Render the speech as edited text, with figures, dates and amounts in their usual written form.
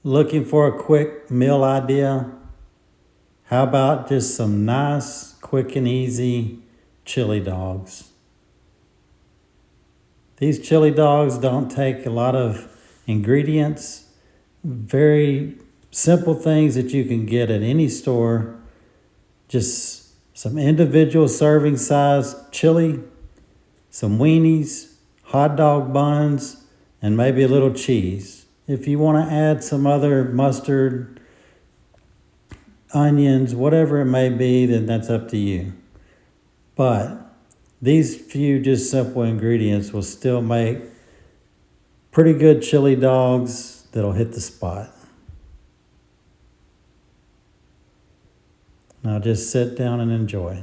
Looking for a quick meal idea? How about just some nice, quick and easy chili dogs? These chili dogs don't take a lot of ingredients, very simple things that you can get at any store. Just some individual serving size chili, some weenies, hot dog buns, and maybe a little cheese. If you want to add some other mustard, onions, whatever it may be, then that's up to you. But these few just simple ingredients will still make pretty good chili dogs that'll hit the spot. Now just sit down and enjoy.